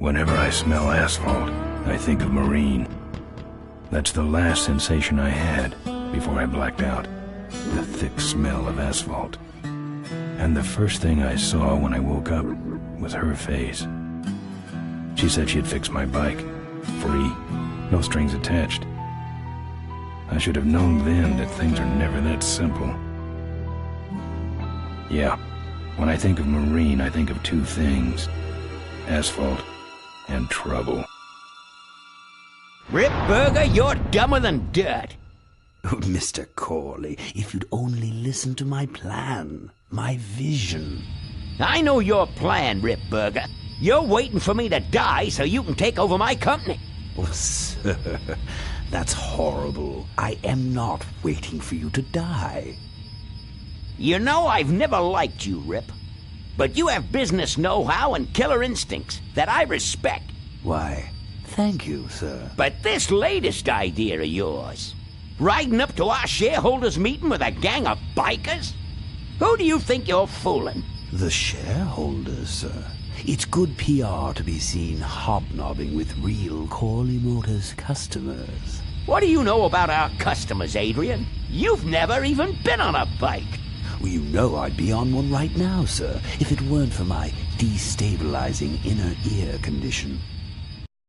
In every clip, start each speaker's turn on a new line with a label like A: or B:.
A: Whenever I smell asphalt, I think of Marine. That's the last sensation I had before I blacked out. The thick smell of asphalt. And the first thing I saw when I woke up was her face. She said she'd fix my bike. Free. No strings attached. I should have known then that things are never that simple. Yeah, when I think of Marine, I think of two things. Asphalt and trouble.
B: Rip Burger, you're dumber than dirt.
C: Oh, Mr. Corley, if you'd only listen to my plan, my vision.
B: I know your plan, Rip Burger. You're waiting for me to die so you can take over my company.
C: Oh, sir, that's horrible. I am not waiting for you to die.
B: You know I've never liked you, Rip. But you have business know-how and killer instincts that I respect.
C: Why, thank you, sir.
B: But this latest idea of yours, riding up to our shareholders' meeting with a gang of bikers? Who do you think you're fooling?
C: The shareholders, sir. It's good PR to be seen hobnobbing with real Corley Motors customers.
B: What do you know about our customers, Adrian? You've never even been on a bike.
C: Well, you know I'd be on one right now, sir, if it weren't for my destabilizing inner ear condition.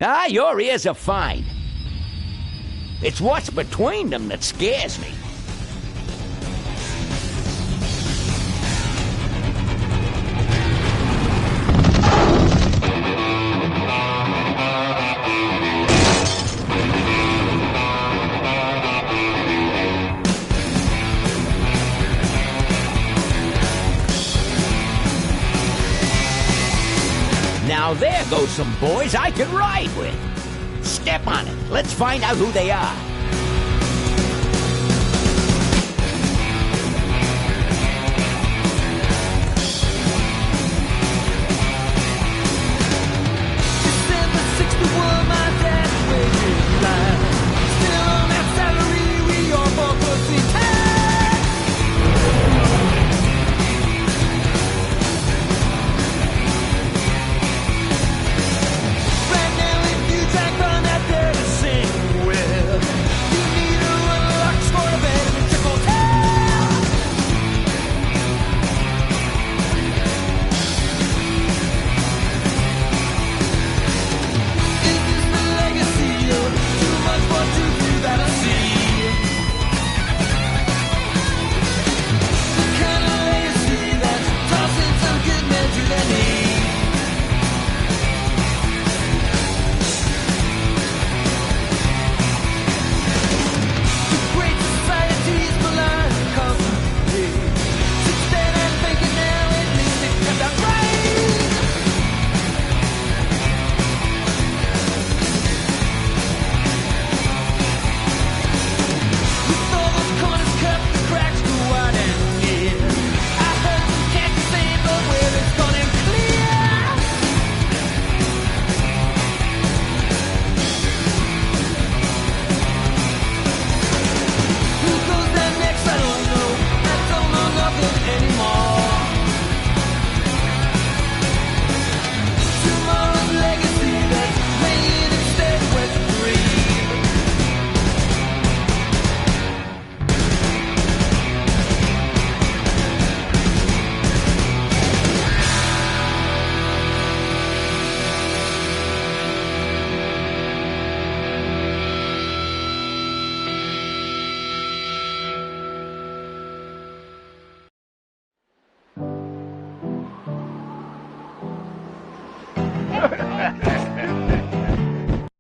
B: Ah, your ears are fine. It's what's between them that scares me. Now there goes some boys I can ride with. Step on it. Let's find out who they are.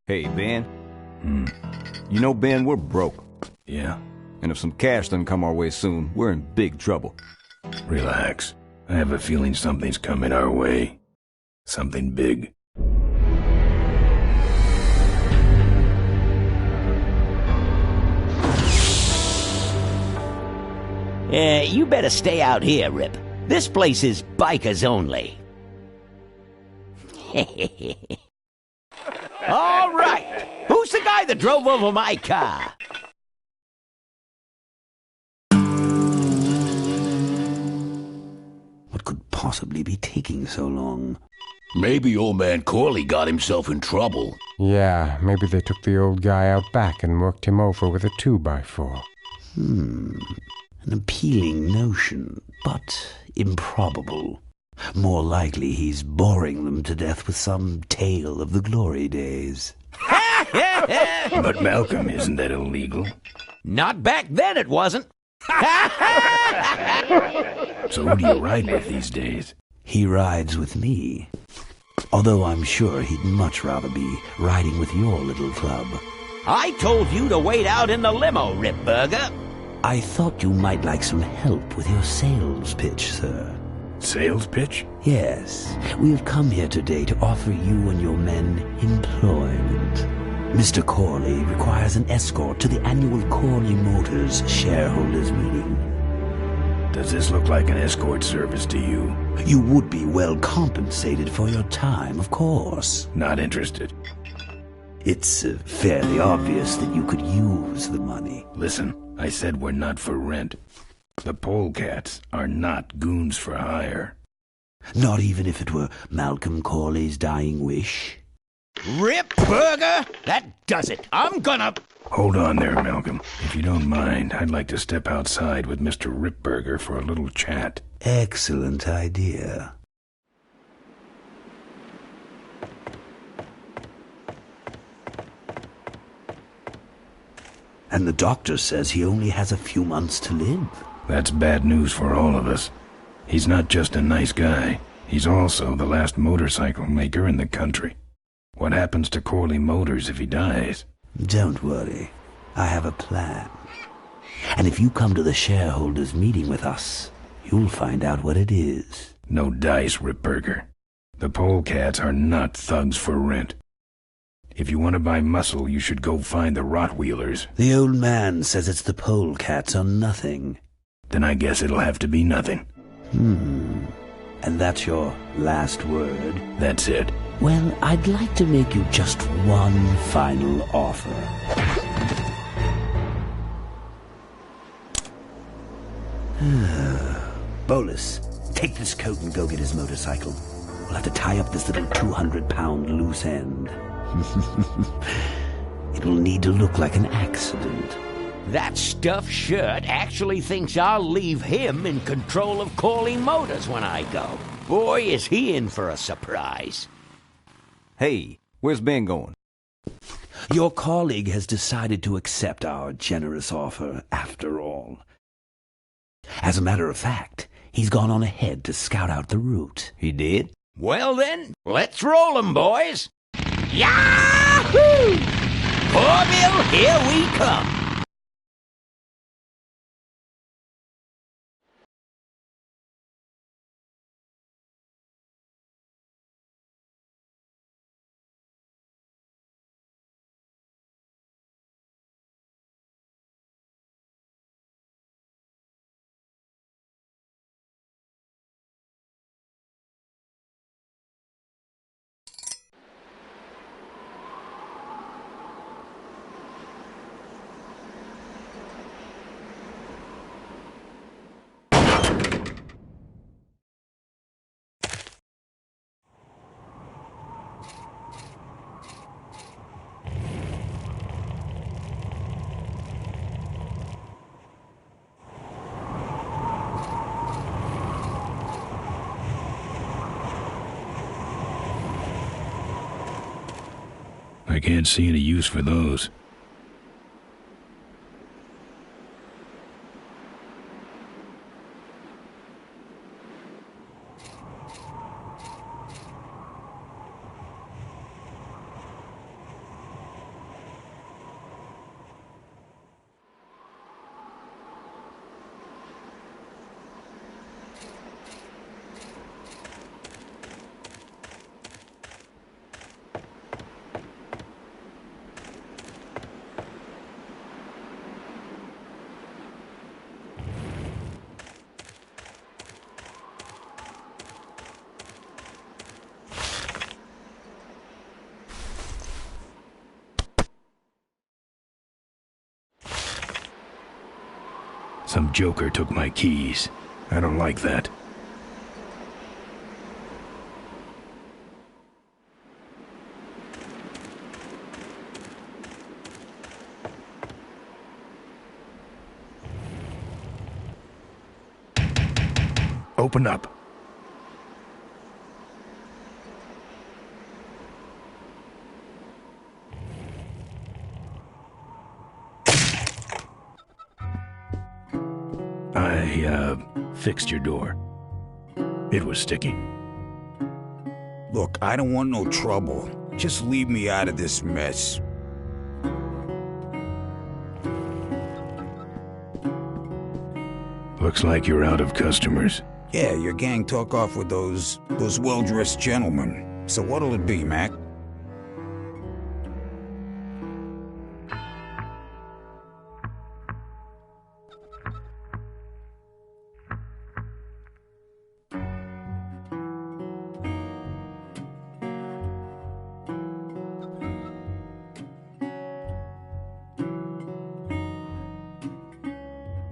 D: Hey, Ben. You know, Ben, we're broke.
A: Yeah?
D: And if some cash doesn't come our way soon, we're in big trouble.
A: Relax. I have a feeling something's coming our way. Something big.
B: You better stay out here, Rip. This place is bikers only. All right. Who's the guy that drove over my car?
C: What could possibly be taking so long?
E: Maybe old man Corley got himself in trouble.
F: Yeah, maybe they took the old guy out back and worked him over with a 2x4.
C: An appealing notion, but improbable. More likely he's boring them to death with some tale of the glory days.
A: But Malcolm, isn't that illegal?
B: Not back then it wasn't.
A: So who do you ride with these days?
C: He rides with me. Although I'm sure he'd much rather be riding with your little club.
B: I told you to wait out in the limo, Ripburger.
C: I thought you might like some help with your sales pitch, sir.
A: Sales pitch?
C: Yes, we have come here today to offer you and your men employment. Mr. Corley requires an escort to the annual Corley Motors shareholders meeting.
A: Does this look like an escort service to you?
C: You would be well compensated for your time, of course.
A: Not interested.
C: It's fairly obvious that you could use the money.
A: Listen, I said we're not for rent. The PoleCats are not goons for hire.
C: Not even if it were Malcolm Corley's dying wish?
B: Ripburger, that does it. I'm gonna...
A: Hold on there, Malcolm. If you don't mind, I'd like to step outside with Mr. Ripburger for a little chat.
C: Excellent idea. And the doctor says he only has a few months to live.
A: That's bad news for all of us. He's not just a nice guy. He's also the last motorcycle maker in the country. What happens to Corley Motors if he dies?
C: Don't worry. I have a plan. And if you come to the shareholders' meeting with us, you'll find out what it is.
A: No dice, Ripburger. The PoleCats are not thugs for rent. If you want to buy muscle, you should go find the Rottweilers.
C: The old man says it's the PoleCats or nothing.
A: Then I guess it'll have to be nothing.
C: And that's your last word?
A: That's it.
C: Well, I'd like to make you just one final offer. Bolus, take this coat and go get his motorcycle. We'll have to tie up this little 200-pound loose end. It'll need to look like an accident.
B: That stuffed shirt actually thinks I'll leave him in control of Corley Motors when I go. Boy, is he in for a surprise.
D: Hey, where's Ben going?
C: Your colleague has decided to accept our generous offer after all. As a matter of fact, he's gone on ahead to scout out the route.
D: He did?
B: Well then, let's roll 'em, boys. Yahoo! Corville, here we come.
A: I can't see any use for those. Some joker took my keys. I don't like that. Open up. I fixed your door. It was sticky.
G: Look, I don't want no trouble. Just leave me out of this mess.
A: Looks like you're out of customers.
G: Yeah, your gang took off with those well-dressed gentlemen. So what'll it be, Mac?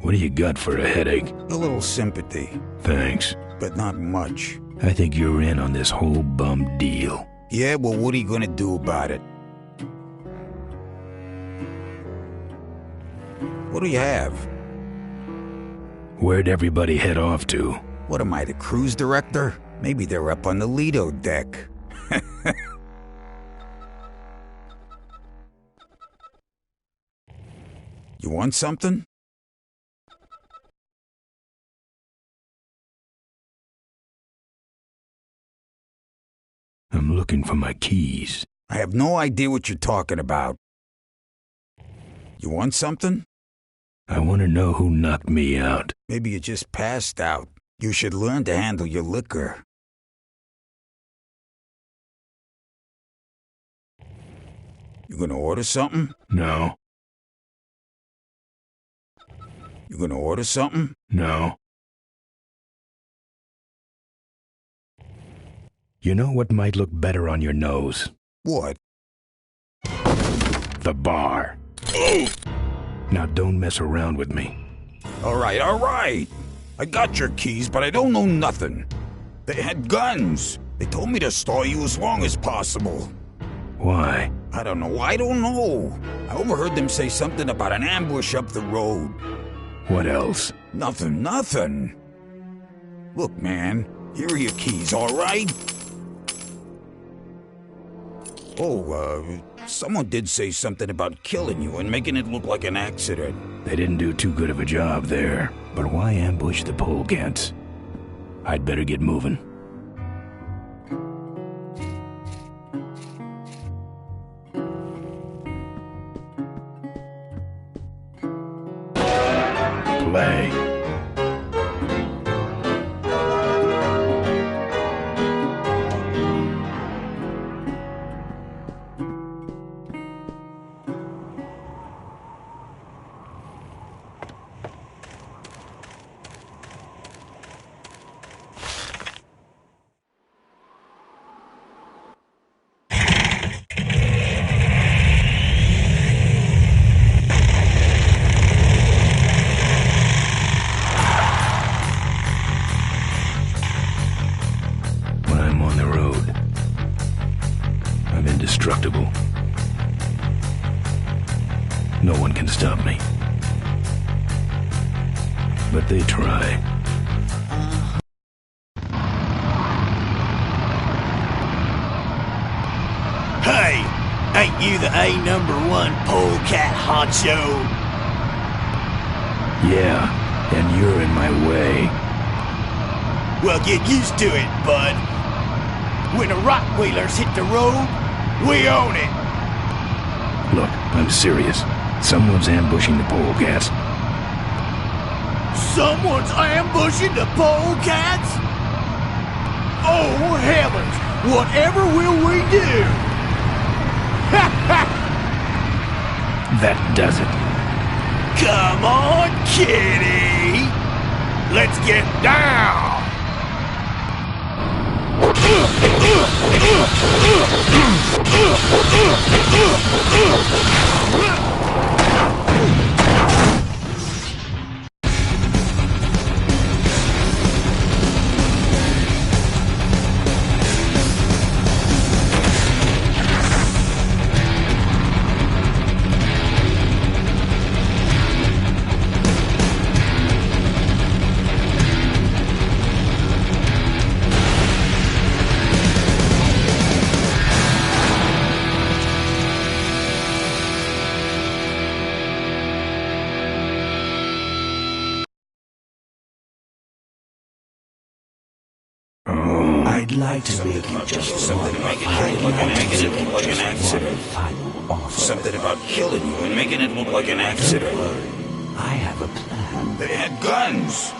A: What do you got for a headache?
G: A little sympathy,
A: Thanks.
G: but not much.
A: I think you're in on this whole bum deal.
G: Yeah, well, what are you gonna do about it? What do you have?
A: Where'd everybody head off to?
G: What am I, the cruise director? Maybe they're up on the Lido deck. You want something?
A: I'm looking for my keys.
G: I have no idea what you're talking about. You want something?
A: I want to know who knocked me out.
G: Maybe you just passed out. You should learn to handle your liquor. You gonna order something?
A: No.
G: You gonna order something?
A: No. You know what might look better on your nose?
G: What?
A: The bar. Now don't mess around with me.
G: All right. I got your keys, but I don't know nothing. They had guns. They told me to stall you as long as possible.
A: Why?
G: I don't know. I overheard them say something about an ambush up the road.
A: What else?
G: Nothing. Look, man, here are your keys, all right? Someone did say something about killing you and making it look like an accident.
A: They didn't do too good of a job there. But why ambush the PoleCats? I'd better get moving. Play. Indestructible. No one can stop me. But they try.
H: Hey! Ain't you the A#1 polecat honcho?
A: Yeah, and you're in my way.
H: Well, get used to it, bud. When the Rockwheelers hit the road, we own it.
A: Look, I'm serious. Someone's ambushing the PoleCats.
H: Someone's ambushing the PoleCats? Oh, heavens! Whatever will we do?
A: That does it.
H: Come on, kitty! Let's get down!
C: like to make you just one final offer.
G: Something about killing you and making it look like an accident.
C: I have a plan.
G: They had guns.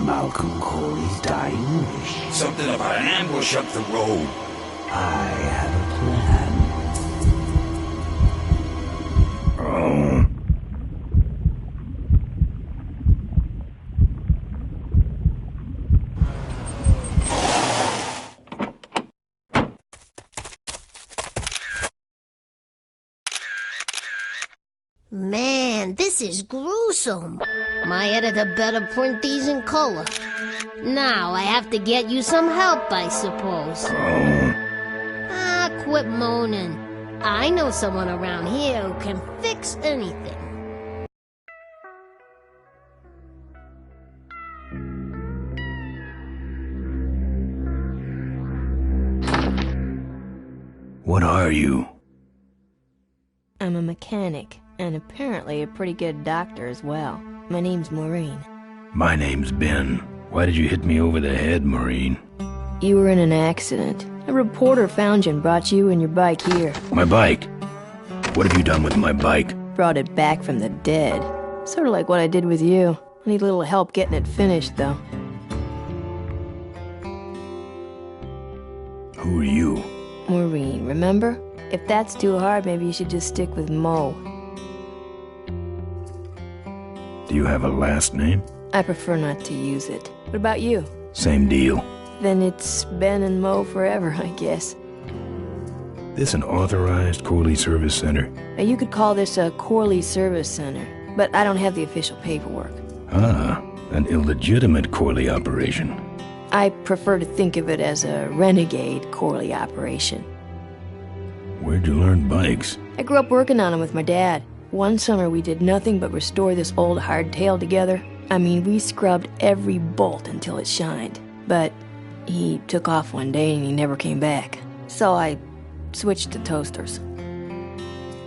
C: Malcolm Corley's dying wish.
G: Something about an ambush up the road.
C: I have a plan.
A: Oh.
I: Man, this is gruesome. My editor better print these in color. Now I have to get you some help, I suppose. Ah, quit moaning. I know someone around here who can fix anything.
A: What are you?
J: I'm a mechanic, and apparently a pretty good doctor as well. My name's Maureen.
A: My name's Ben. Why did you hit me over the head, Maureen?
J: You were in an accident. A reporter found you and brought you and your bike here.
A: My bike? What have you done with my bike?
J: Brought it back from the dead. Sort of like what I did with you. I need a little help getting it finished, though.
A: Who are you?
J: Maureen, remember? If that's too hard, maybe you should just stick with Mo.
A: Do you have a last name?
J: I prefer not to use it. What about you?
A: Same deal.
J: Then it's Ben and Mo forever, I guess.
A: This an authorized Corley Service Center?
J: Now, you could call this a Corley Service Center, but I don't have the official paperwork.
A: Ah, an illegitimate Corley operation.
J: I prefer to think of it as a renegade Corley operation.
A: Where'd you learn bikes?
J: I grew up working on them with my dad. One summer we did nothing but restore this old hardtail together. I mean, we scrubbed every bolt until it shined. But he took off one day and he never came back. So I switched to toasters.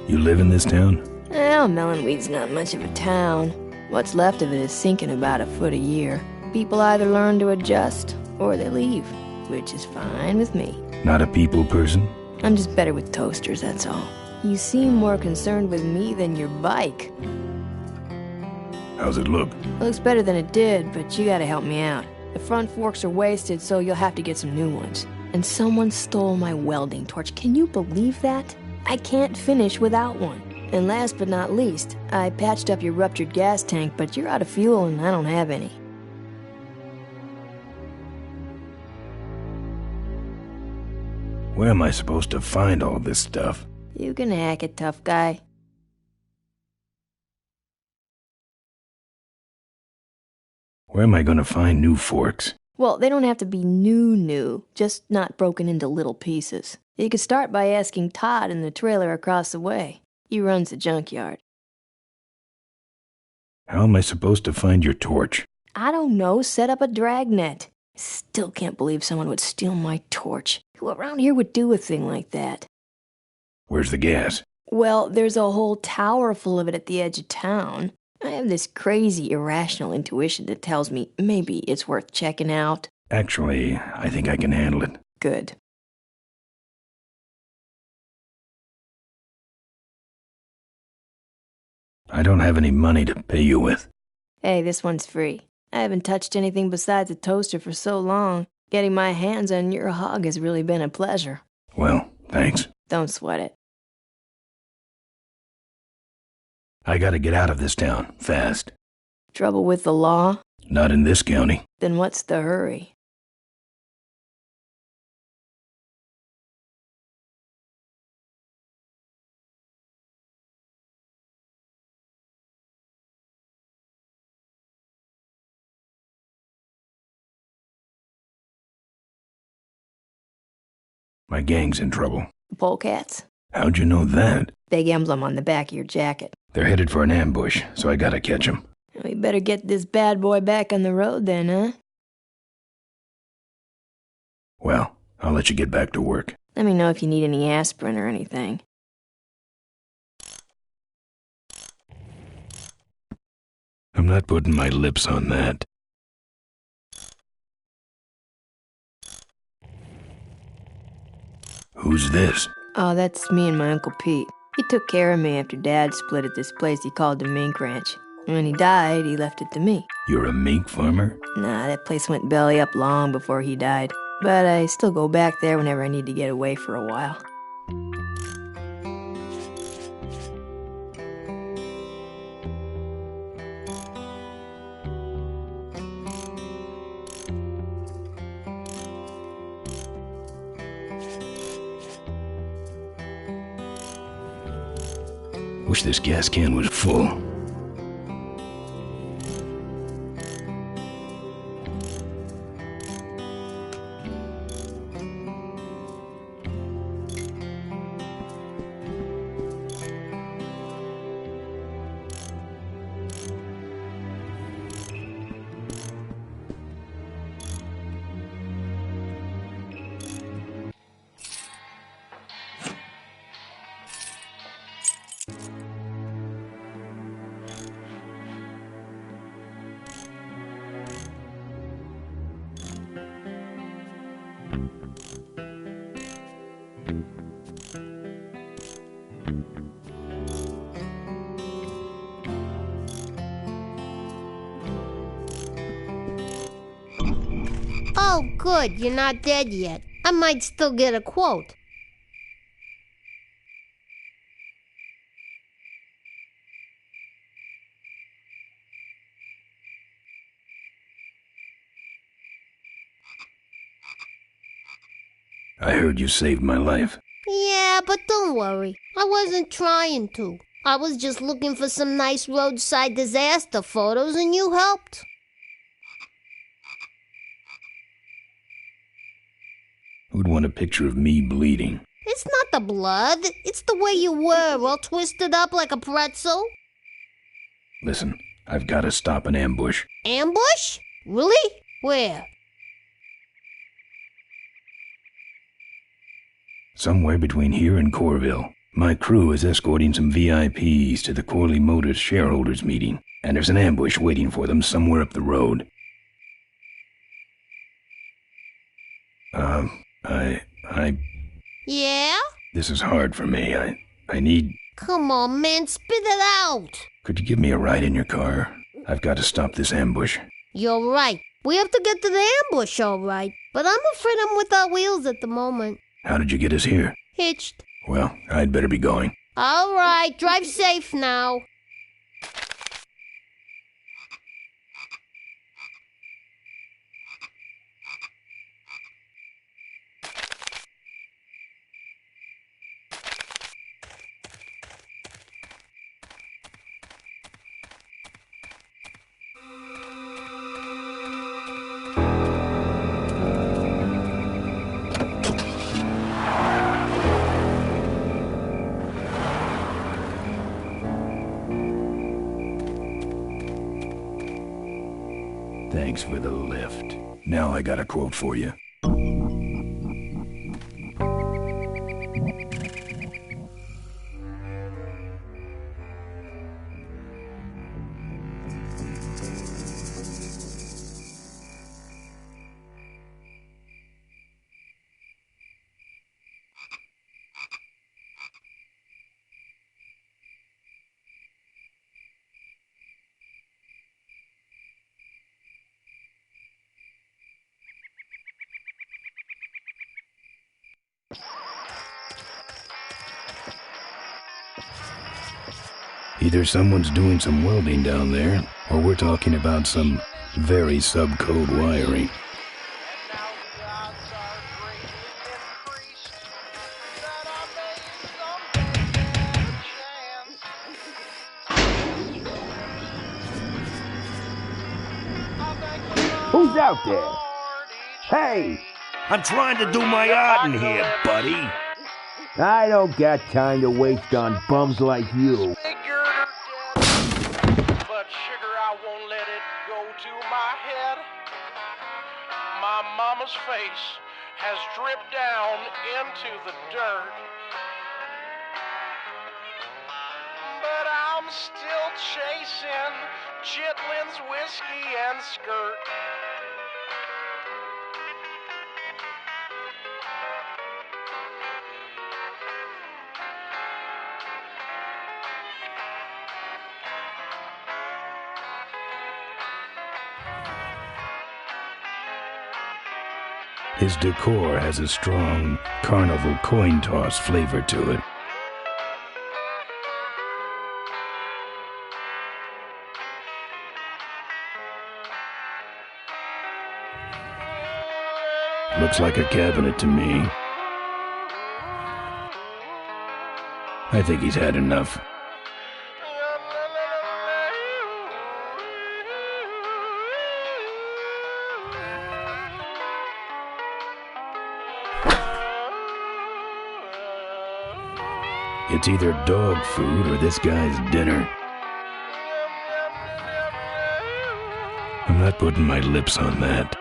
A: You live in this town?
J: Well, Melonweed's not much of a town. What's left of it is sinking about a foot a year. People either learn to adjust or they leave, which is fine with me.
A: Not a people person?
J: I'm just better with toasters, that's all. You seem more concerned with me than your bike.
A: How's it look?
J: It looks better than it did, but you gotta help me out. The front forks are wasted, so you'll have to get some new ones. And someone stole my welding torch. Can you believe that? I can't finish without one. And last but not least, I patched up your ruptured gas tank, but you're out of fuel and I don't have any.
A: Where am I supposed to find all this stuff?
J: You can hack it, tough guy.
A: Where am I gonna find new forks?
J: Well, they don't have to be new, just not broken into little pieces. You could start by asking Todd in the trailer across the way. He runs the junkyard.
A: How am I supposed to find your torch?
J: I don't know, set up a dragnet. Still can't believe someone would steal my torch. Who around here would do a thing like that?
A: Where's the gas?
J: Well, there's a whole tower full of it at the edge of town. I have this crazy, irrational intuition that tells me maybe it's worth checking out.
A: Actually, I think I can handle it.
J: Good.
A: I don't have any money to pay you with.
J: Hey, this one's free. I haven't touched anything besides a toaster for so long. Getting my hands on your hog has really been a pleasure.
A: Well, thanks.
J: Don't sweat it.
A: I gotta get out of this town, fast.
J: Trouble with the law?
A: Not in this county.
J: Then what's the hurry?
A: My gang's in trouble.
J: The PoleCats?
A: How'd you know that?
J: Big emblem on the back of your jacket.
A: They're headed for an ambush, so I gotta catch 'em.
J: We better get this bad boy back on the road then, huh?
A: Well, I'll let you get back to work.
J: Let me know if you need any aspirin or anything.
A: I'm not putting my lips on that. Who's this?
J: Oh, that's me and my Uncle Pete. He took care of me after Dad split at this place he called the Mink Ranch. When he died, he left it to me.
A: You're a mink farmer?
J: Nah, that place went belly up long before he died. But I still go back there whenever I need to get away for a while.
A: Wish this gas can was full.
I: Oh, good, you're not dead yet. I might still get a quote.
A: I heard you saved my life.
I: Yeah, but don't worry. I wasn't trying to. I was just looking for some nice roadside disaster photos and you helped.
A: Who'd want a picture of me bleeding?
I: It's not the blood. It's the way you were, all twisted up like a pretzel.
A: Listen, I've got to stop an ambush.
I: Ambush? Really? Where?
A: Somewhere between here and Corville. My crew is escorting some VIPs to the Corley Motors shareholders meeting, and there's an ambush waiting for them somewhere up the road.
I: Yeah?
A: This is hard for me. I need...
I: Come on, man, spit it out.
A: Could you give me a ride in your car? I've got to stop this ambush.
I: You're right. We have to get to the ambush, all right. But I'm afraid I'm without wheels at the moment.
A: How did you get us here?
I: Hitched.
A: Well, I'd better be going.
I: All right, drive safe now.
A: Thanks for the lift. Now I got a quote for you. Either someone's doing some welding down there, or we're talking about some very sub-code wiring.
E: Who's out there? Hey! I'm trying to do my art in here, buddy. I don't got time to waste on bums like you.
K: But sugar, I won't let it go to my head. My mama's face has dripped down into the dirt. But I'm still chasing Chitlin's whiskey and skirt.
A: His decor has a strong carnival coin toss flavor to it. Looks like a cabinet to me. I think he's had enough. It's either dog food or this guy's dinner. I'm not putting my lips on that.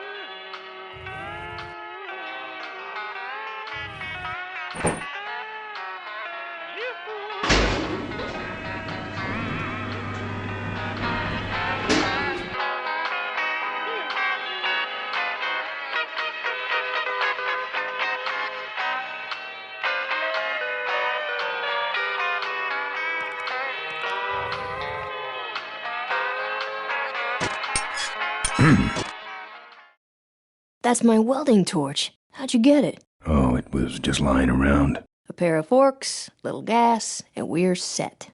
J: That's my welding torch. How'd you get it?
A: Oh, it was just lying around.
J: A pair of forks, little gas, and we're set.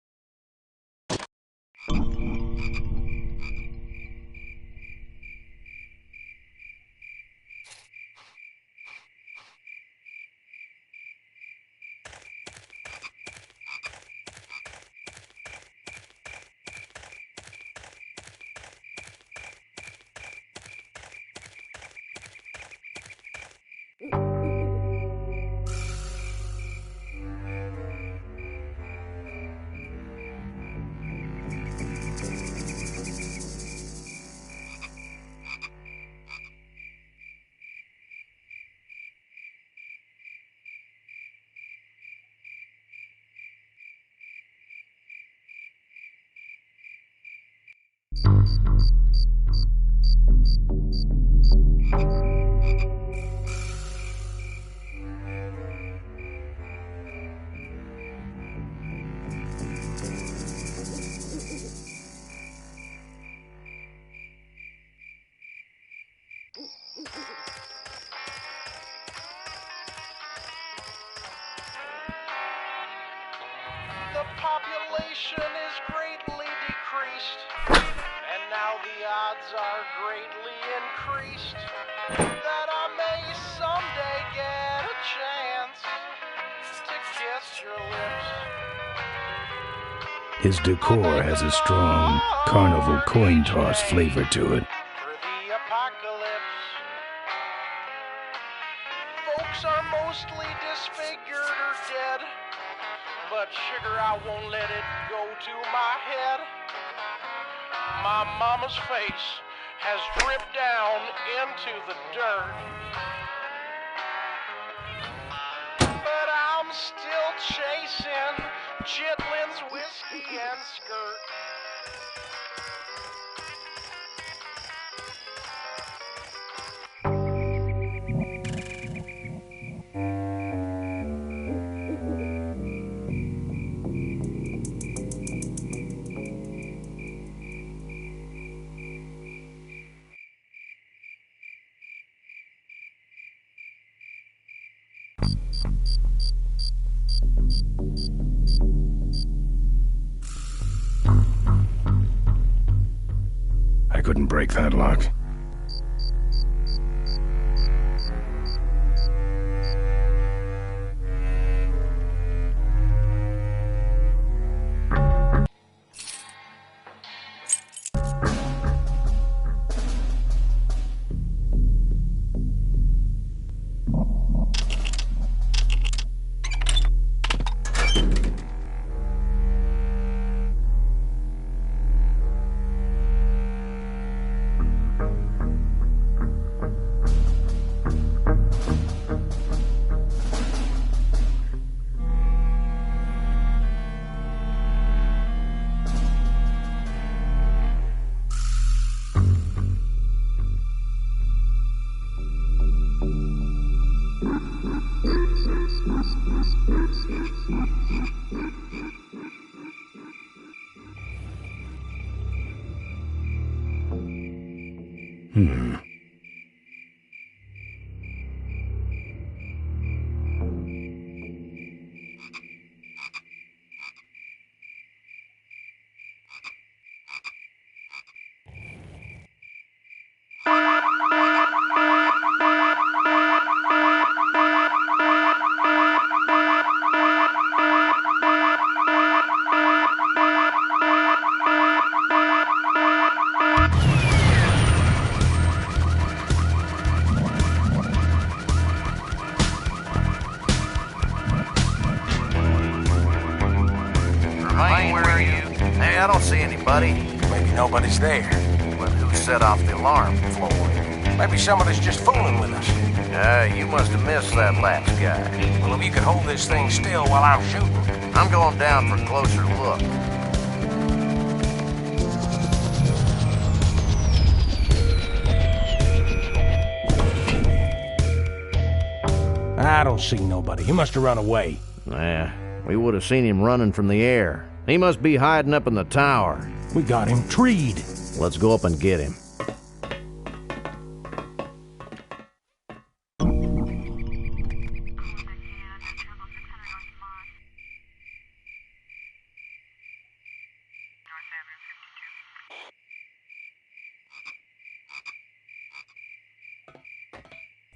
K: The population is greatly decreased, and now the odds are greatly increased that I may someday get a chance to kiss your lips.
A: His decor has a strong carnival coin toss flavor to it.
K: For the apocalypse, folks are mostly disfigured or dead, but sugar, I won't let it go to my head. My mama's face has dripped down into the dirt, but I'm still chasing Chitlin's whiskey and skirt.
A: I couldn't break that lock.
L: Lane, where are you? Hey, I don't see anybody.
M: Maybe nobody's there.
L: Well, who set off the alarm, Floyd?
M: Maybe somebody's just fooling with us.
L: You must have missed that last guy.
M: Well, if you could hold this thing still while I'm shooting.
L: I'm going down for a closer look.
M: I don't see nobody. He must have run away.
L: Nah, we would have seen him running from the air. He must be hiding up in the tower.
M: We got him treed.
L: Let's go up and get him.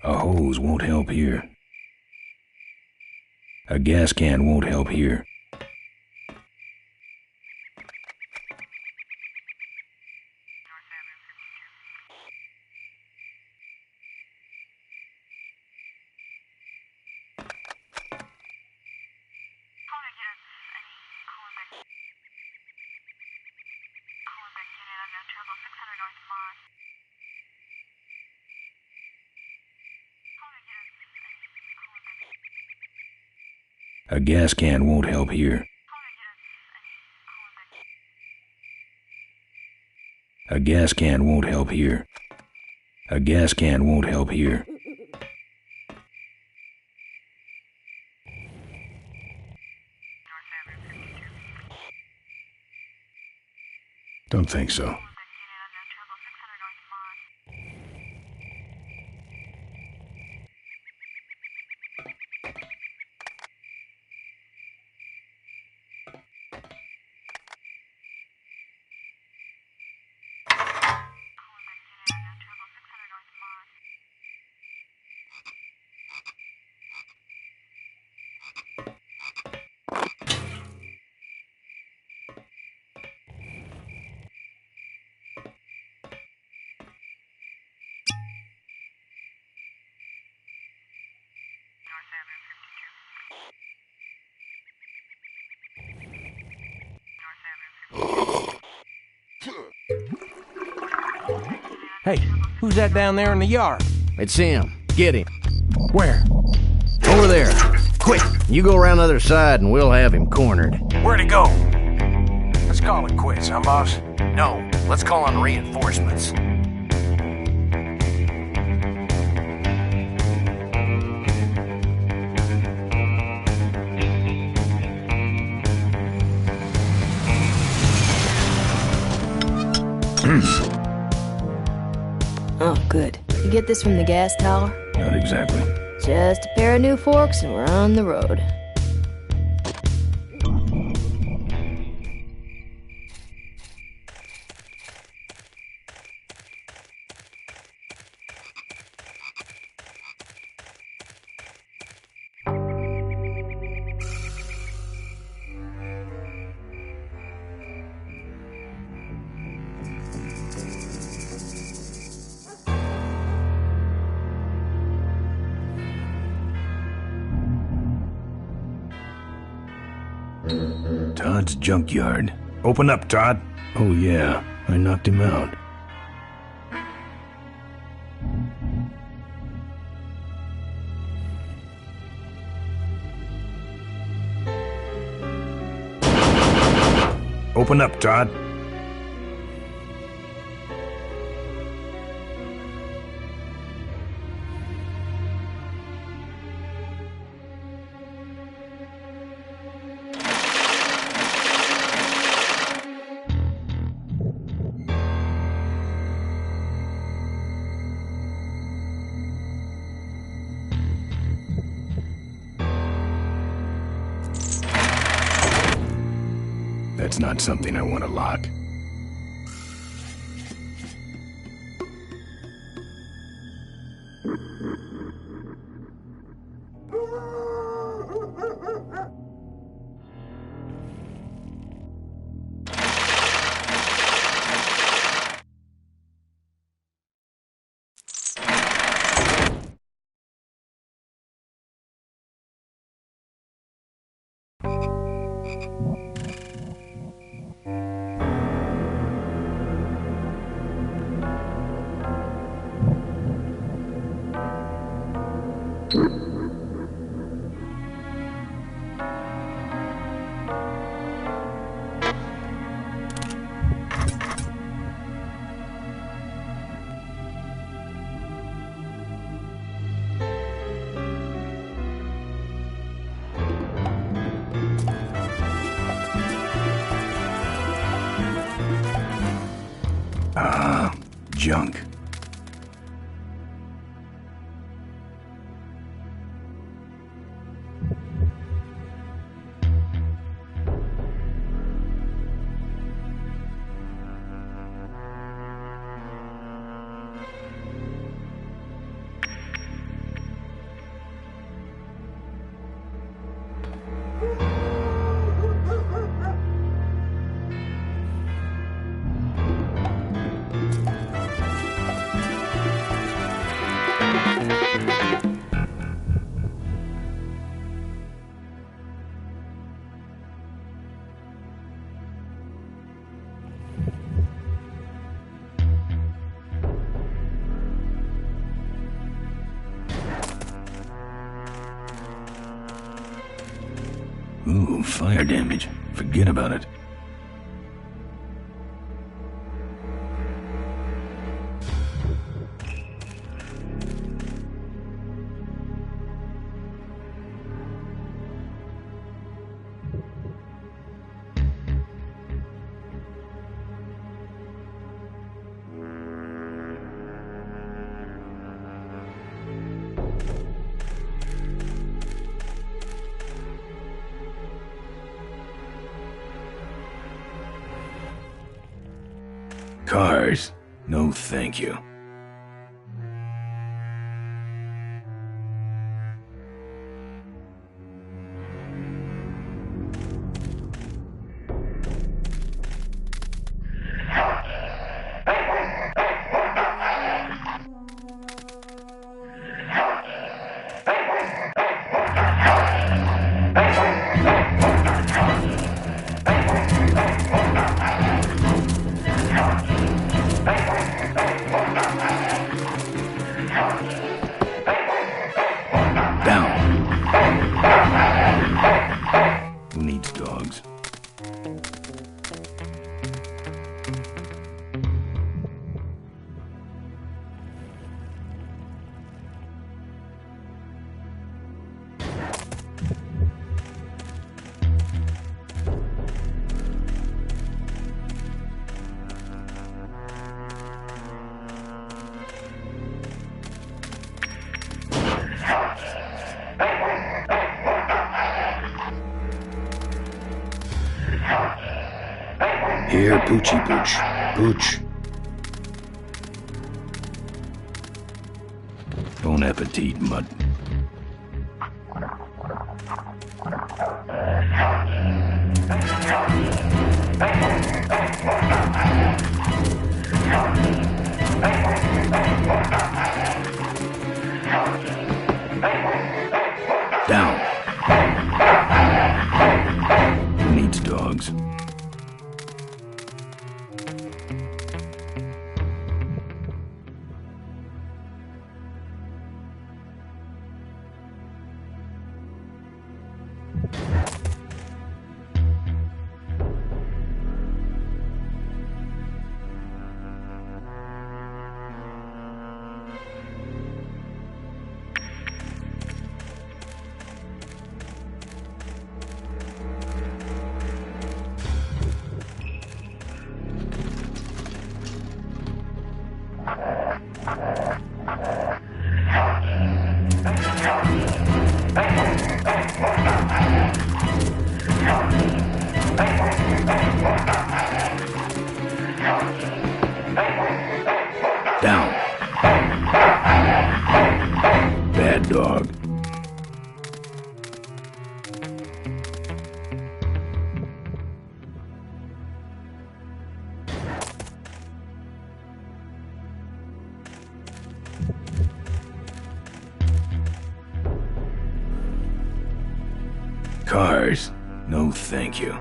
A: A hose won't help here. A gas can won't help here. A gas can won't help here. A gas can won't help here. A gas can won't help here. Don't think so.
M: Hey, who's that down there in the yard?
L: It's him. Get him.
M: Where?
L: Over there. Quick, you go around the other side and we'll have him cornered.
M: Where'd he go? Let's call it quits, huh, boss?
L: No, let's call on reinforcements.
J: Oh, good. You get this from the gas tower?
A: Not exactly.
J: Just a pair of new forks and we're on the road.
A: Todd's junkyard. Open up, Todd. Oh yeah, I knocked him out. Open up, Todd. That's not something I want to lock. Junk. Ooh, fire damage. Forget about it. Cars? No, thank you. Who needs dogs? Here, Poochie Pooch. Pooch. Bon appetit, mutt. Down. Who needs dogs? Down. Bad dog. Cars? No, thank you.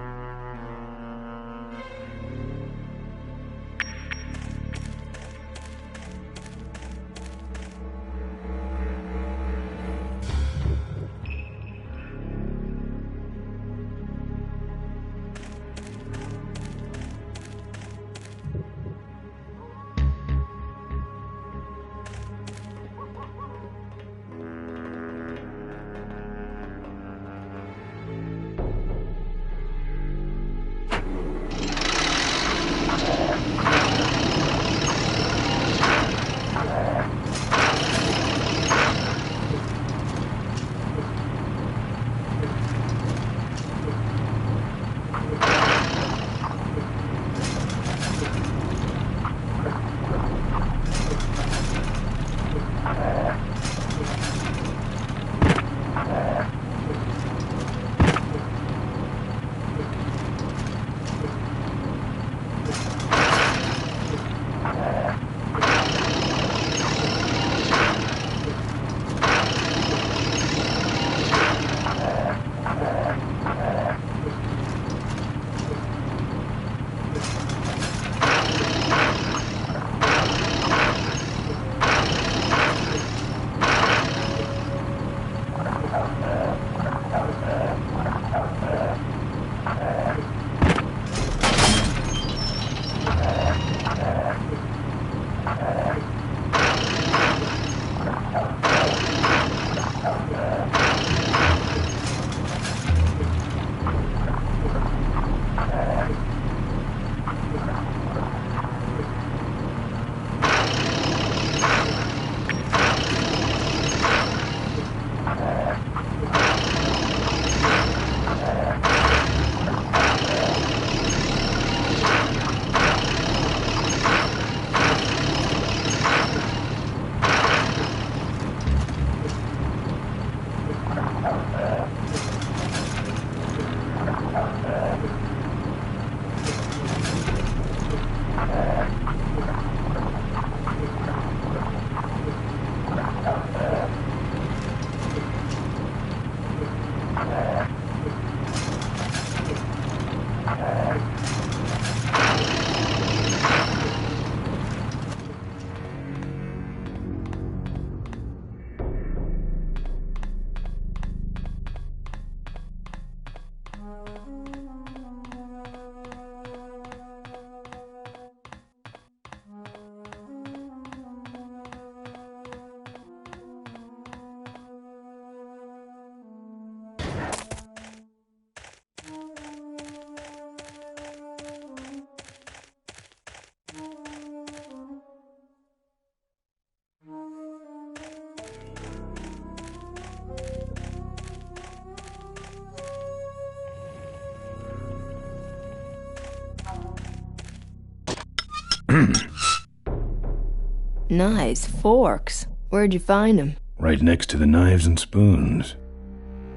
J: Nice forks. Where'd you find them?
A: Right next to the knives and spoons.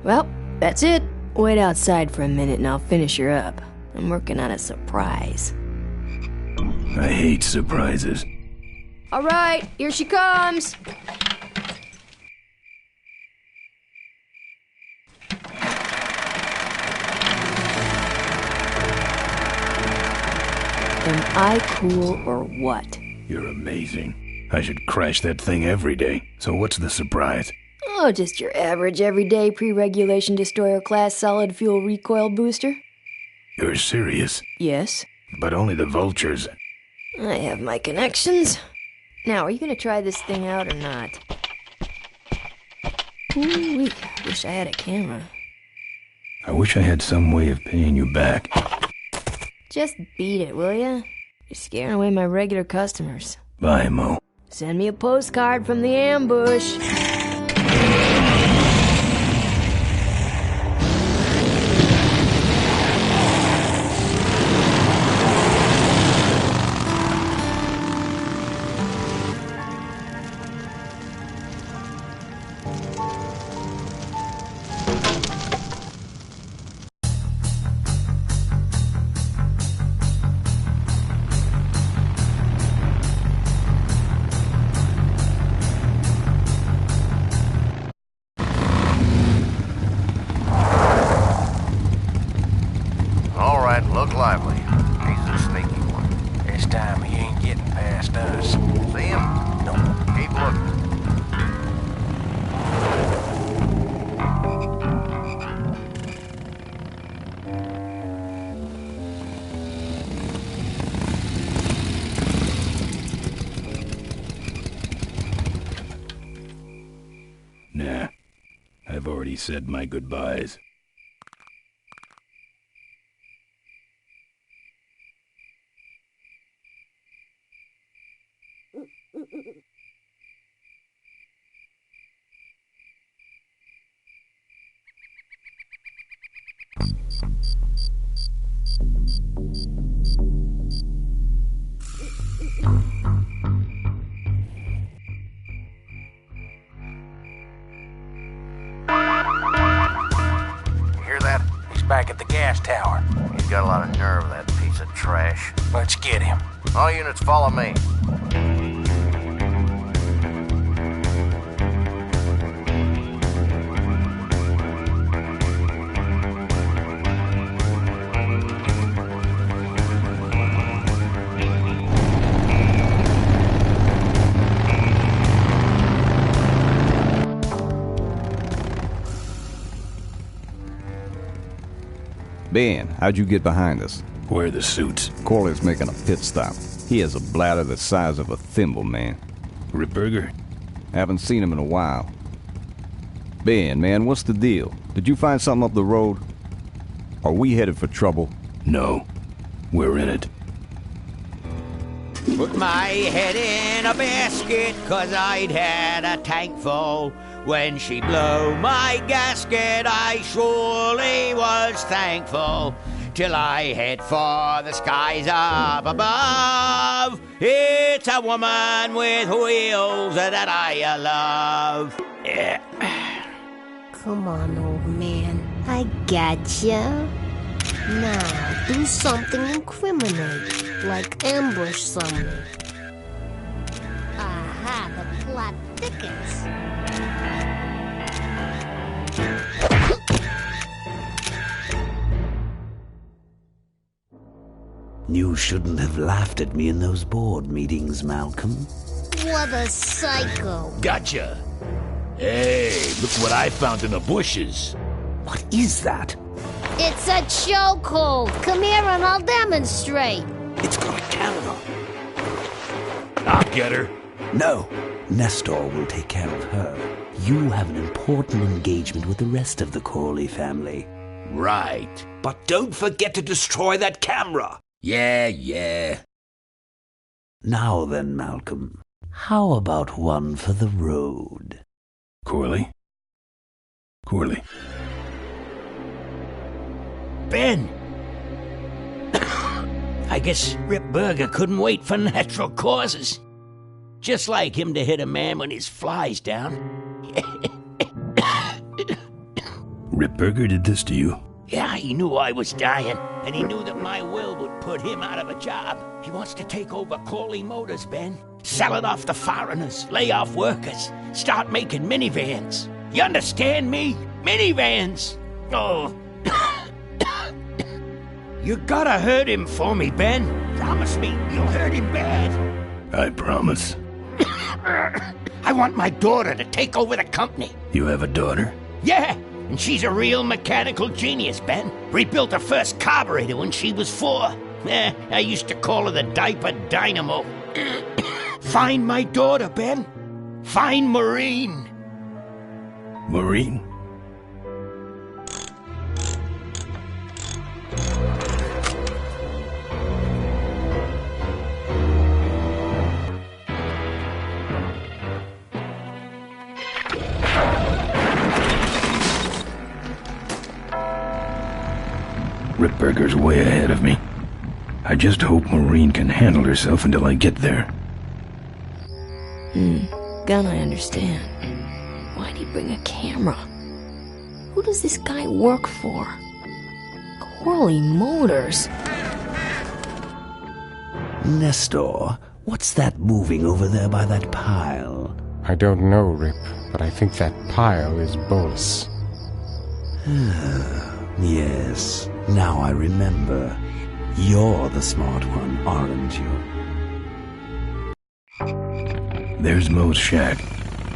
J: Well, that's it. Wait outside for a minute and I'll finish her up. I'm working on a surprise.
A: I hate surprises.
J: All right, here she comes. Am I cool or what?
A: You're amazing. I should crash that thing every day. So what's the surprise?
J: Oh, just your average everyday pre-regulation destroyer class solid fuel recoil booster.
A: You're serious?
J: Yes.
A: But only the vultures.
J: I have my connections. Now, are you gonna try this thing out or not? Ooh, wish I had a camera.
A: I wish I had some way of paying you back.
J: Just beat it, will ya? You're scaring away my regular customers.
A: Bye, Mo.
J: Send me a postcard from the ambush.
L: Look lively. He's a sneaky one.
M: This time he ain't getting past us.
L: See him?
M: No.
L: Keep looking.
A: Nah. I've already said my goodbyes.
L: Hear that?
M: He's back at the gas tower.
L: He's got a lot of nerve, that piece of trash.
M: Let's get him.
L: All units follow me.
D: Ben, how'd you get behind us?
A: Where are the suits?
D: Corley's making a pit stop. He has a bladder the size of a thimble, man.
A: Ripburger?
D: Haven't seen him in a while. Ben, man, what's the deal? Did you find something up the road? Are we headed for trouble?
A: No. We're in it.
B: Put my head in a basket, 'cause I'd had a tank full. When she blew my gasket, I surely was thankful. Till I head for the skies up above. It's a woman with wheels that I love. Yeah.
I: Come on, old man. I gotcha. Now, do something incriminating, like ambush somebody. Aha, the plot thickens.
C: You shouldn't have laughed at me in those board meetings, Malcolm.
I: What a psycho.
E: Gotcha. Hey, look what I found in the bushes.
C: What is that?
I: It's a chokehold. Come here and I'll demonstrate.
C: It's got a camera.
E: I'll get her.
C: No, Nestor will take care of her. You have an important engagement with the rest of the Corley family.
E: Right.
C: But don't forget to destroy that camera.
E: Yeah.
C: Now then, Malcolm, how about one for the road?
A: Corley? Corley.
B: Ben! I guess Rip Burger couldn't wait for natural causes. Just like him to hit a man when his fly's down.
A: Rip Burger did this to you?
B: Yeah, he knew I was dying, and he knew that my will would put him out of a job. He wants to take over Corley Motors, Ben. Sell it off to foreigners, lay off workers, start making minivans. You understand me? Minivans! Oh. You gotta hurt him for me, Ben. Promise me you'll hurt him bad.
A: I promise.
B: I want my daughter to take over the company.
A: You have a daughter?
B: Yeah, and she's a real mechanical genius, Ben. Rebuilt her first carburetor when she was 4. I used to call her the diaper dynamo. Find my daughter, Ben. Find Maureen.
A: Maureen? Rip Burger's way ahead of me. I just hope Maureen can handle herself until I get there.
J: Gun, I understand. Why'd he bring a camera? Who does this guy work for? Corley Motors.
C: Nestor, what's that moving over there by that pile?
F: I don't know, Rip, but I think that pile is Bolus.
C: Yes, now I remember. You're the smart one, aren't you?
A: There's Mo's shack,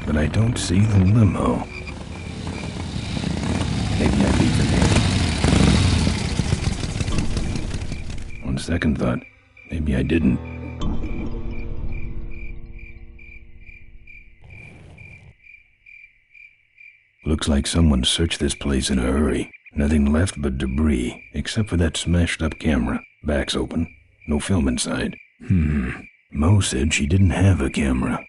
A: but I don't see the limo. Maybe I leave it here. On second thought, maybe I didn't. Looks like someone searched this place in a hurry. Nothing left but debris, except for that smashed-up camera. Back's open. No film inside. Mo said she didn't have a camera.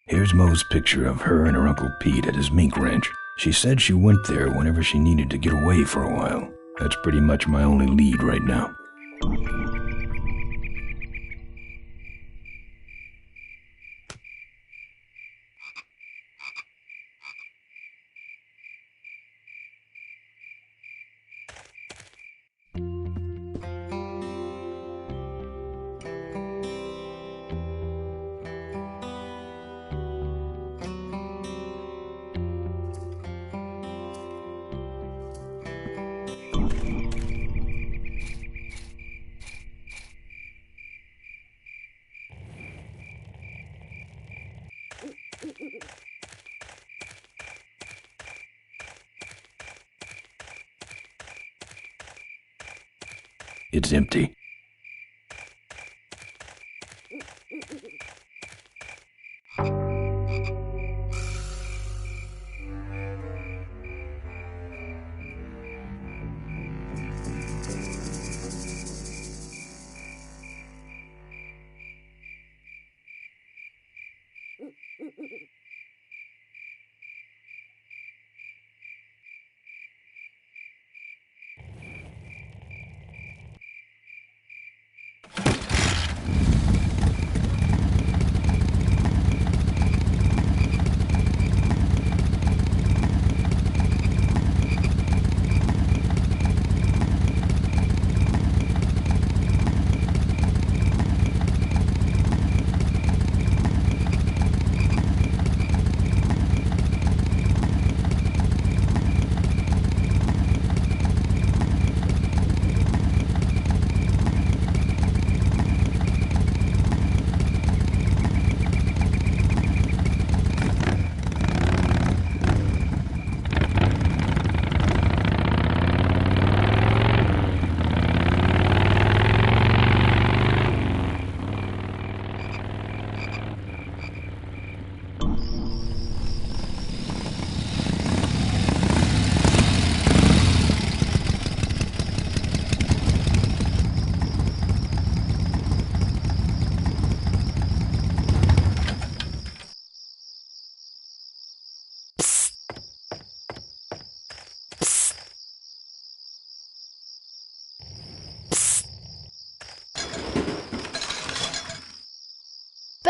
A: Here's Mo's picture of her and her Uncle Pete at his mink ranch. She said she went there whenever she needed to get away for a while. That's pretty much my only lead right now. It's empty.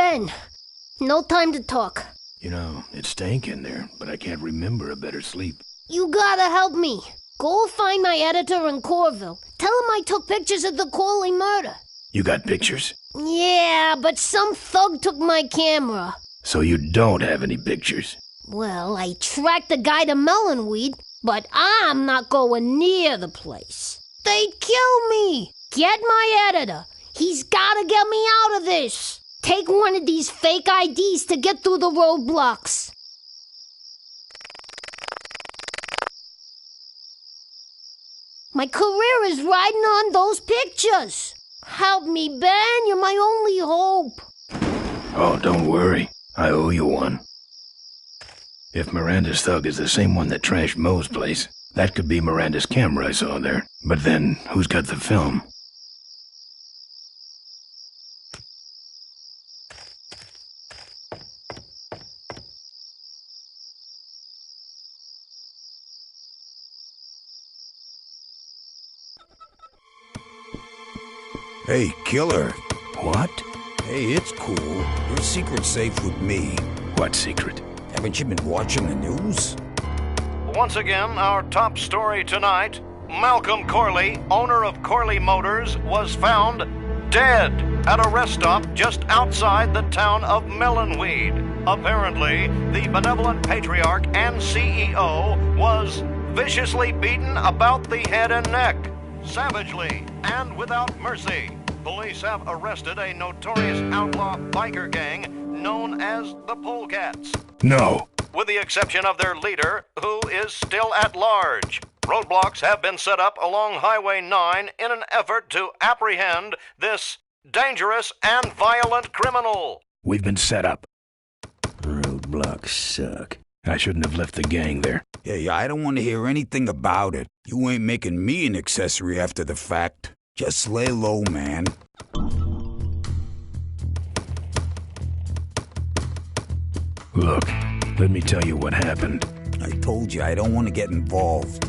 I: Ben, no time to talk.
A: You know, it stank in there, but I can't remember a better sleep.
I: You gotta help me. Go find my editor in Corville. Tell him I took pictures of the Corley murder.
A: You got pictures?
I: Yeah, but some thug took my camera.
A: So you don't have any pictures?
I: Well, I tracked the guy to Melonweed, but I'm not going near the place. They'd kill me. Get my editor. He's gotta get me out of this. Take one of these fake IDs to get through the roadblocks. My career is riding on those pictures. Help me, Ben. You're my only hope.
A: Oh, don't worry. I owe you one. If Miranda's thug is the same one that trashed Moe's place, that could be Miranda's camera I saw there. But then, who's got the film?
G: Hey, killer.
A: What?
G: Hey, it's cool. Your secret's safe with me.
A: What secret?
G: Haven't you been watching the news?
N: Once again, our top story tonight, Malcolm Corley, owner of Corley Motors, was found dead at a rest stop just outside the town of Melonweed. Apparently, the benevolent patriarch and CEO was viciously beaten about the head and neck, savagely and without mercy. Police have arrested a notorious outlaw biker gang known as the PoleCats.
A: No.
N: With the exception of their leader, who is still at large. Roadblocks have been set up along Highway 9 in an effort to apprehend this dangerous and violent criminal.
A: We've been set up.
E: Roadblocks suck.
A: I shouldn't have left the gang there.
G: Yeah, I don't want to hear anything about it. You ain't making me an accessory after the fact. Just lay low, man.
A: Look, let me tell you what happened.
G: I told you I don't want to get involved.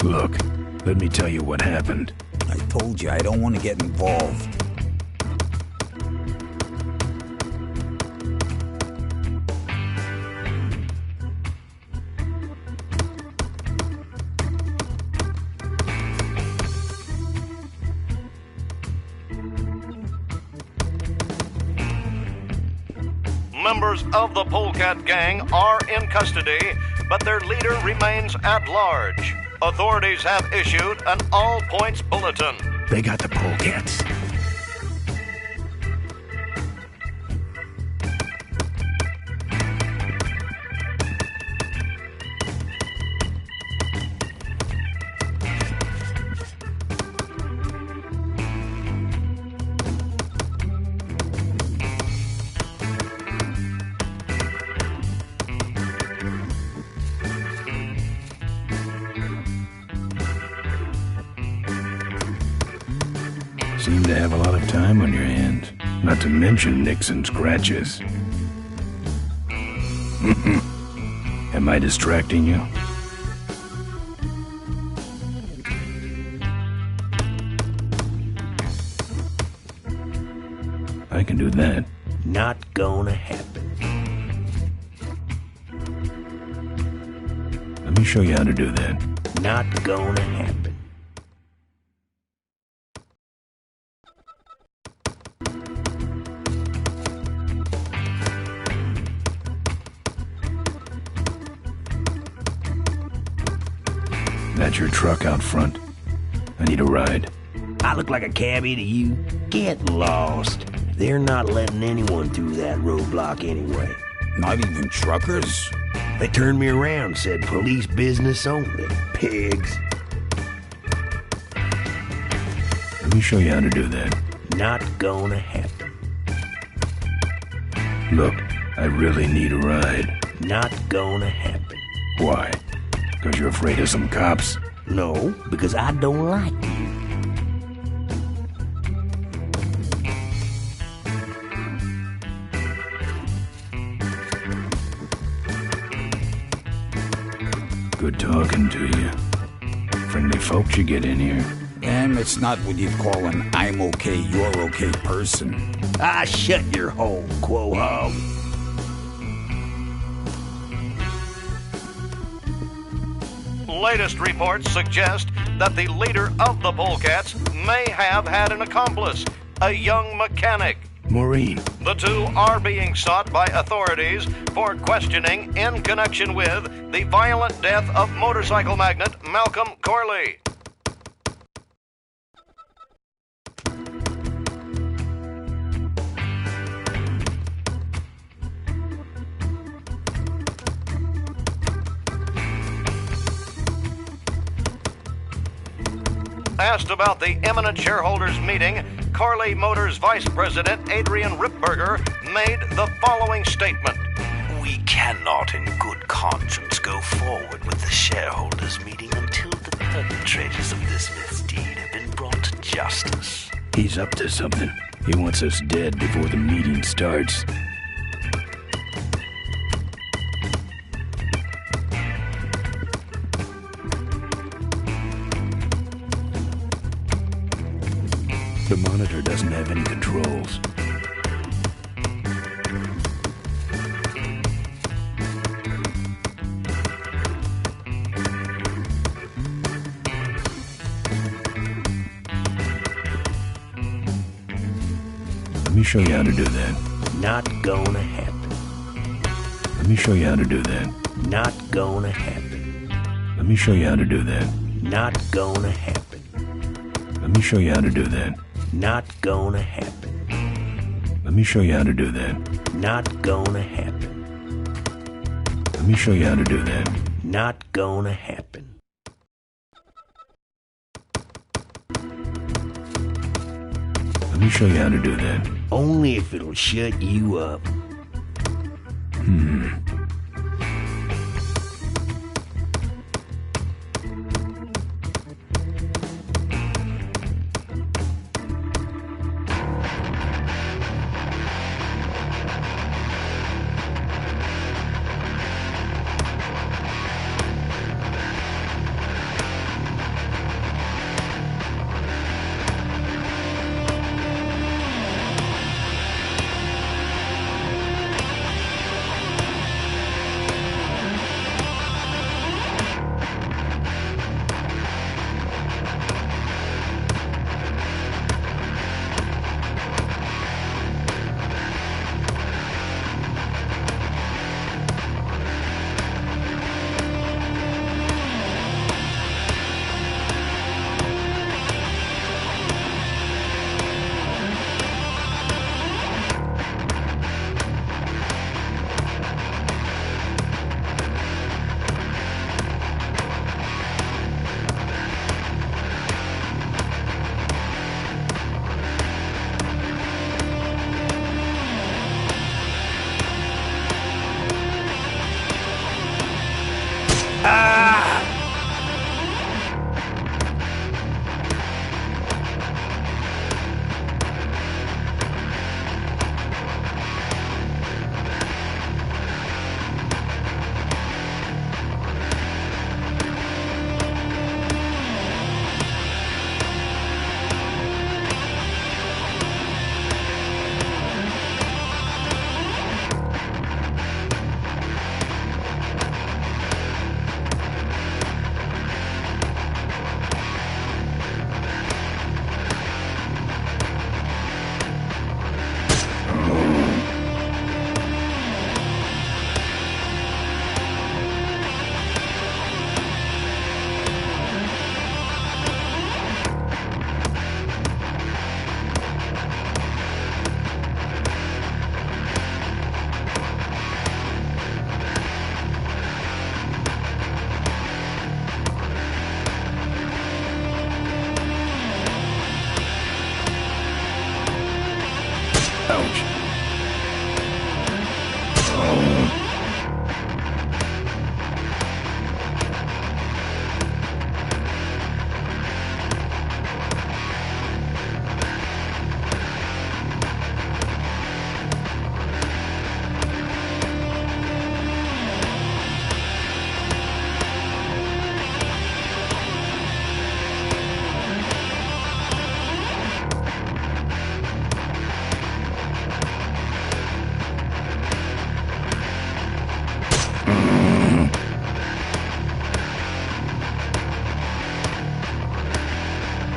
A: Look, let me tell you what happened.
G: I told you I don't want to get involved.
N: Members of the PoleCat gang are in custody, but their leader remains at large. Authorities have issued an all-points bulletin.
A: They got the PoleCats. Seem to have a lot of time on your hands, not to mention nicks and scratches. Am I distracting you? I can do that.
E: Not gonna happen.
A: Let me show you how to do that.
E: Not gonna happen.
A: That's your truck out front. I need a ride.
E: I look like a cabbie to you? Get lost. They're not letting anyone through that roadblock anyway.
G: Not even truckers?
E: They turned me around, said police business only. Pigs.
A: Let me show you how to do that.
E: Not gonna happen.
A: Look, I really need a ride.
E: Not gonna happen.
A: Why? Because you're afraid of some cops?
E: No, because I don't like you.
A: Good talking to you. Friendly folks you get in here.
G: him, it's not what you'd call an I'm okay, you're okay person.
E: Ah, shut your hole, Quo-Ho.
N: Latest reports suggest that the leader of the Polecats may have had an accomplice, a young mechanic.
A: Maureen.
N: The two are being sought by authorities for questioning in connection with the violent death of motorcycle magnate Malcolm Corley. Asked about the imminent shareholders meeting, Corley Motors Vice President Adrian Ripberger made the following statement.
C: We cannot in good conscience go forward with the shareholders meeting until the perpetrators of this misdeed have been brought to justice.
A: He's up to something. He wants us dead before the meeting starts. The monitor doesn't have any controls. Let me show you how to do that.
E: Not gonna happen.
A: Let me show you how to do that.
E: Not gonna happen.
A: Let me show you how to do that.
E: Not gonna happen.
A: Let me show you how to do that.
E: Not gonna happen.
A: Let me show you how to do that.
E: Not gonna happen.
A: Let me show you how to do that.
E: Not gonna happen.
A: Let me show you how to do that.
E: Only if it'll shut you up.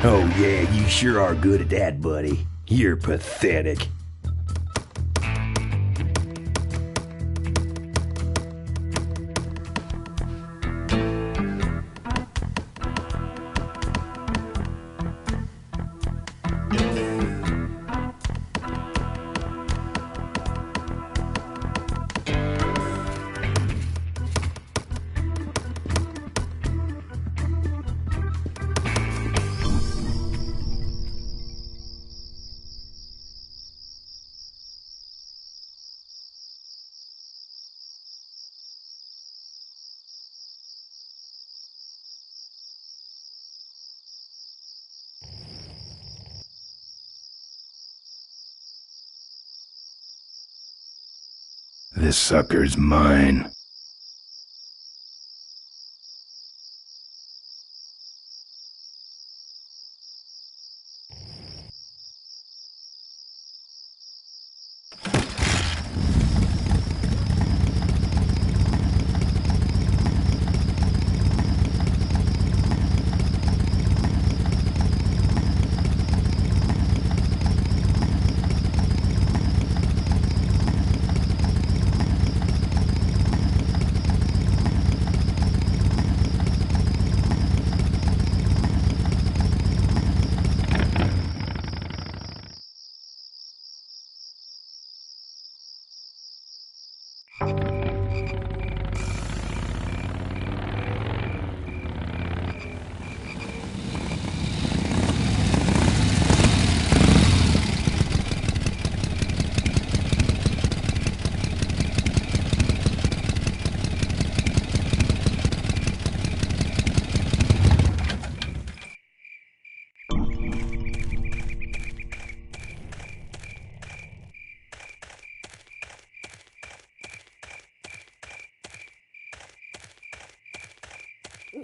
E: Oh yeah, you sure are good at that, buddy. You're pathetic.
A: This sucker's mine.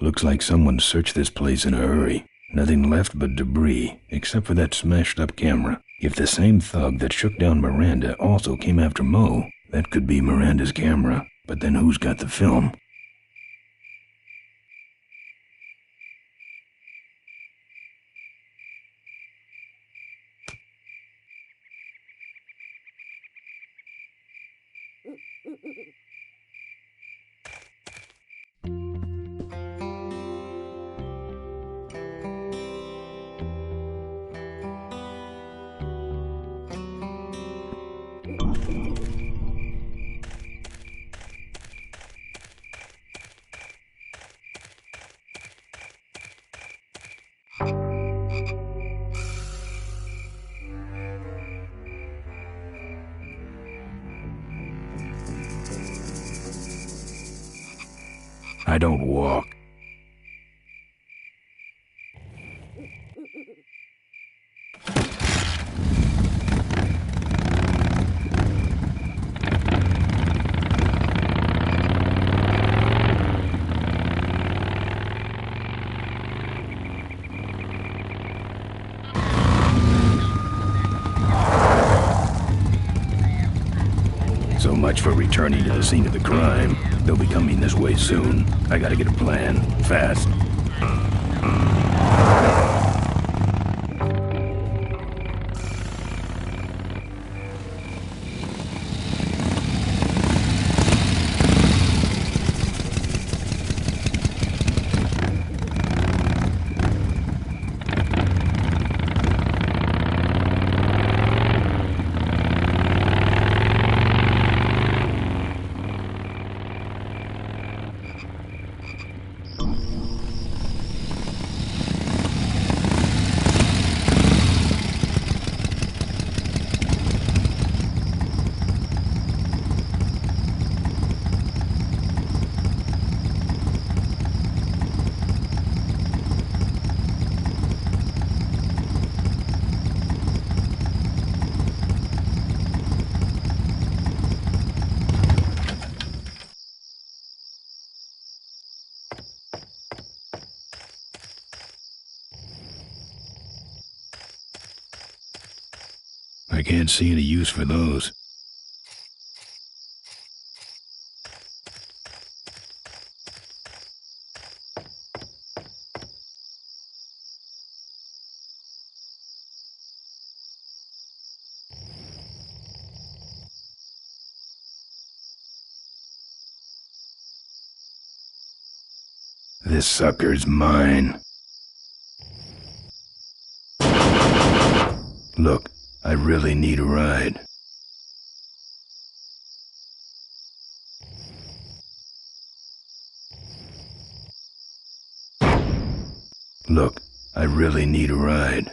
A: Looks like someone searched this place in a hurry. Nothing left but debris, except for that smashed-up camera. If the same thug that shook down Miranda also came after Mo, that could be Miranda's camera. But then who's got the film? I don't walk. So much for returning to the scene of the crime. They'll be coming this way soon. I gotta get a plan. Fast. I can't see any use for those. This sucker's mine. Look, I really need a ride. Look, I really need a ride.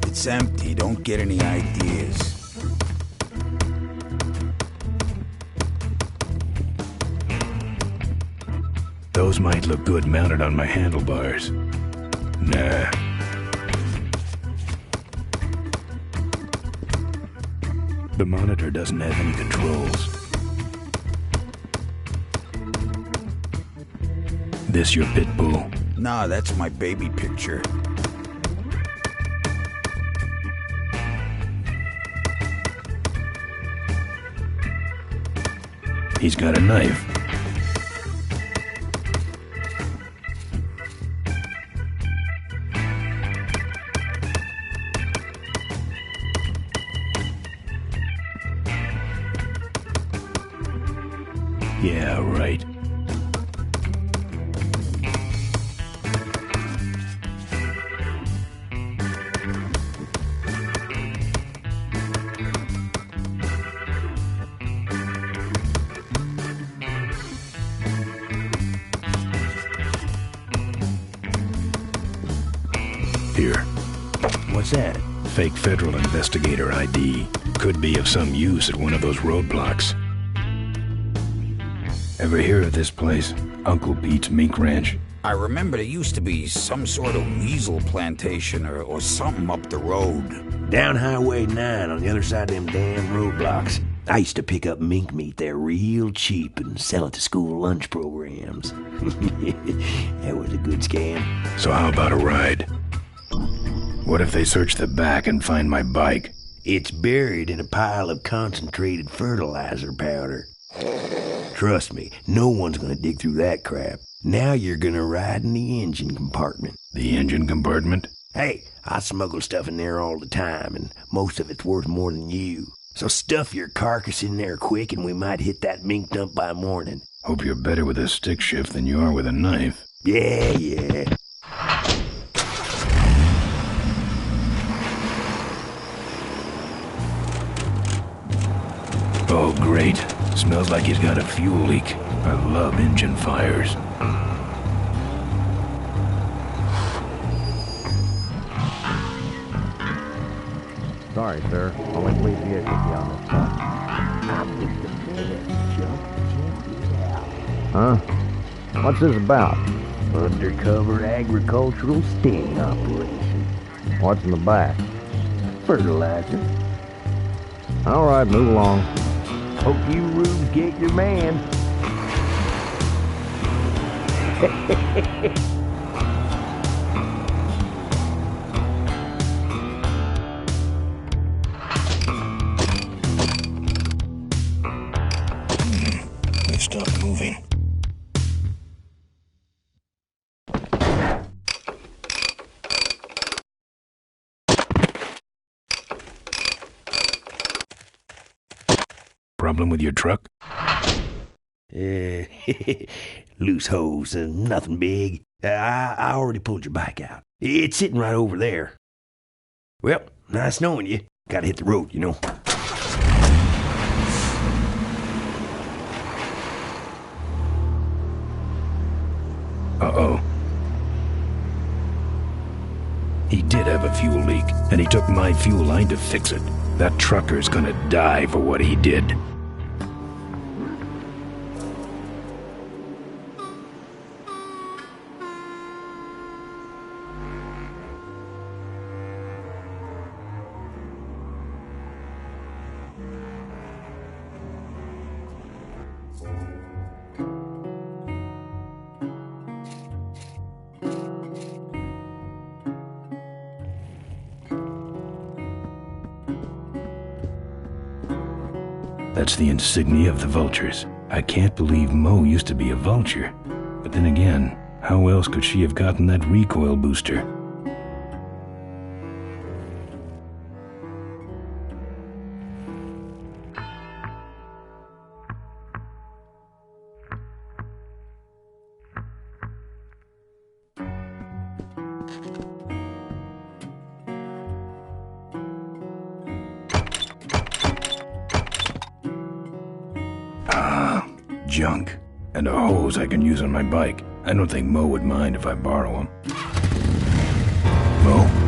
G: It's empty. Don't get any ideas.
A: Those might look good mounted on my handlebars. Nah. The monitor doesn't have any controls. This your pit bull?
G: Nah, that's my baby picture.
A: He's got a knife. Yeah, right. Here.
E: What's that?
A: Fake federal investigator ID. Could be of some use at one of those roadblocks. Ever hear of this place? Uncle Pete's Mink Ranch?
G: I remember there used to be some sort of weasel plantation or something up the road.
E: Down Highway 9 on the other side of them damn roadblocks. I used to pick up mink meat there real cheap and sell it to school lunch programs. That was a good scam.
A: So how about a ride? What if they search the back and find my bike?
E: It's buried in a pile of concentrated fertilizer powder. Trust me, no one's gonna dig through that crap. Now you're gonna ride in the engine compartment.
A: The engine compartment?
E: Hey, I smuggle stuff in there all the time, and most of it's worth more than you. So stuff your carcass in there quick, and we might hit that mink dump by morning.
A: Hope you're better with a stick shift than you are with a knife.
E: Yeah.
A: Oh, great. Smells like he's got a fuel leak. I love engine fires.
L: Sorry, sir. Only police vehicles beyond this spot. Huh? What's this about?
E: Undercover agricultural sting operation.
L: What's in the back?
E: Fertilizer.
L: All right, move along.
E: Hope you rubes get your man.
A: Let's stop moving. Problem with your truck?
E: Loose hose, nothing big. I already pulled your bike out. It's sitting right over there. Well, nice knowing you. Gotta hit the road, you know.
A: Uh-oh. He did have a fuel leak, and he took my fuel line to fix it. That trucker's gonna die for what he did. That's the insignia of the vultures. I can't believe Mo used to be a vulture. But then again, how else could she have gotten that recoil booster? Junk. And a hose I can use on my bike. I don't think Mo would mind if I borrow him. Mo?